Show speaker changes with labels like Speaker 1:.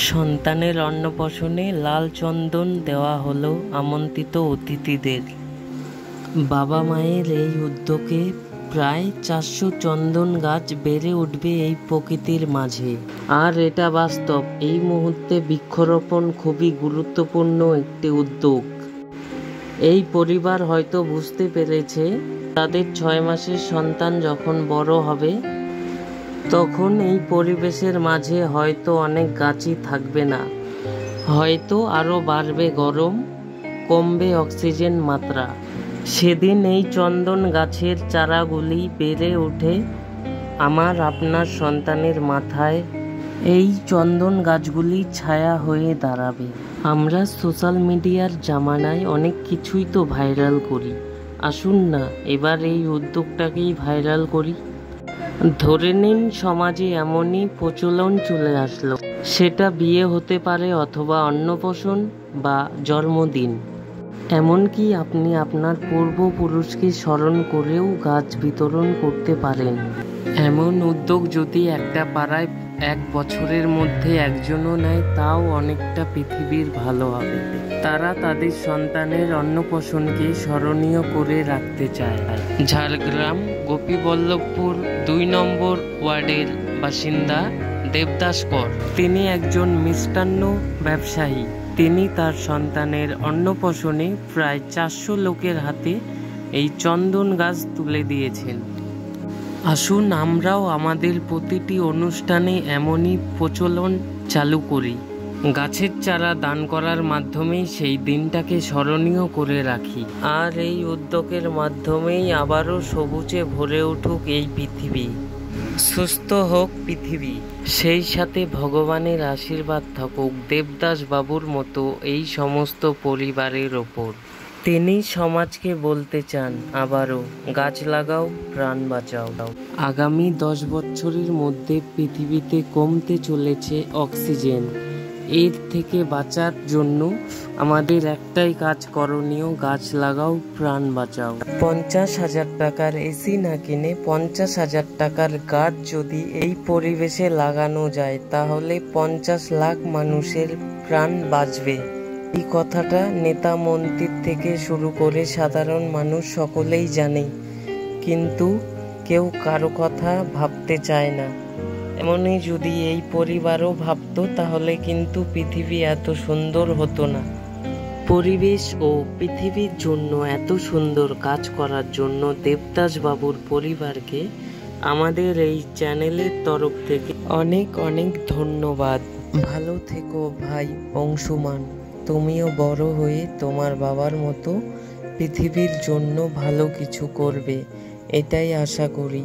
Speaker 1: সন্তানের অন্নপ্রাশনে লাল চন্দন দেওয়া হলো আমন্ত্রিত অতিথিদের। বাবা মায়ের এই উদ্যোগে প্রায় 400 চন্দন গাছ বেড়ে উঠবে এই প্রকৃতির মাঝে। আর এটা বাস্তব, এই মুহূর্তে বৃক্ষরোপণ খুবই গুরুত্বপূর্ণ একটি উদ্যোগ। এই পরিবার হয়তো বুঝতে পেরেছে তাদের 6 মাসের সন্তান যখন বড় হবে তখন এই পরিবেশের মাঝে হয়তো অনেক গাছই থাকবে না, হয়তো আরও বাড়বে গরম, কমবে অক্সিজেন মাত্রা। সেদিন এই চন্দন গাছের চারাগুলি বেড়ে উঠে আমার আপনার সন্তানের মাথায় এই চন্দন গাছগুলি ছায়া হয়ে দাঁড়াবে। আমরা সোশ্যাল মিডিয়ার জামানায় অনেক কিছুই তো ভাইরাল করি, আসুন না এবার এই উদ্যোগটাকেই ভাইরাল করি। ধরে নিন সমাজে এমনই প্রচলন চলে আসলো, সেটা বিয়ে হতে পারে অথবা অন্নপ্রাশন বা জন্মদিন। এমনকি আপনি আপনার পূর্বপুরুষকে স্মরণ করেও গাছ বিতরণ করতে পারেন। এমন উদ্যোগ যদি একটা পাড়ায় 1 বছরের মধ্যে একজনও নেয় তাও অনেকটা পৃথিবীর ভালো হবে। তারা তাদের সন্তানের অন্নপ্রাশনকে স্মরণীয় করে রাখতে চায়। ঝাড়গ্রাম গোপীবল্লভপুর 2 নম্বর ওয়ার্ডের বাসিন্দা দেবদাস কর, তিনি একজন মিষ্টান্ন ব্যবসায়ী। তিনি তার সন্তানের অন্নপ্রাশনে প্রায় 400 লোকের হাতে এই চন্দন গাছ তুলে দিয়েছেন। আসুন আমরাও আমাদের প্রতিটি অনুষ্ঠানে এমনই প্রচলন চালু করি। গাছের চারা দান করার মাধ্যমেই সেই দিনটাকে স্মরণীয় করে রাখি। আর এই উদ্যোগের মাধ্যমেই আবারও সবুজে ভরে উঠুক এই পৃথিবী, সুস্থ হোক পৃথিবী, সেই সাথে ভগবানের আশীর্বাদ থাকুক দেবদাস বাবুর মতো এই সমস্ত পরিবারের ওপর। তিনি সমাজকে বলতে চান আবারও গাছ লাগাও, প্রাণ বাঁচাও। আগামী 10 বছরের মধ্যে পৃথিবীতে কমতে চলেছে অক্সিজেন। এর থেকে বাঁচার জন্য আমাদের একটাই কাজ করণীয়, গাছ লাগাও, প্রাণ বাঁচাও। 50,000 টাকার এসি না কিনে 50,000 টাকার গাছ যদি এই পরিবেশে লাগানো যায় তাহলে 50 লাখ মানুষের প্রাণ বাঁচবে। এই কথাটা নেতা মন্ত্রীর থেকে শুরু করে সাধারণ মানুষ সকলেই জানে, কিন্তু কেউ কারো কথা ভাবতে চায় না। এমনই যদি এই পরিবারও ভাবতো তাহলে কিন্তু পৃথিবী এত সুন্দর হতো না। পরিবেশ ও পৃথিবীর জন্য এত সুন্দর কাজ করার জন্য দেবদাস বাবুর পরিবারকে আমাদের এই চ্যানেলের তরফ থেকে অনেক অনেক ধন্যবাদ। ভালো থেকো ভাই অংশুমান, তুমিও বড় হয়ে তোমার বাবার মতো পৃথিবীর জন্য ভালো কিছু করবে, এটাই আশা করি।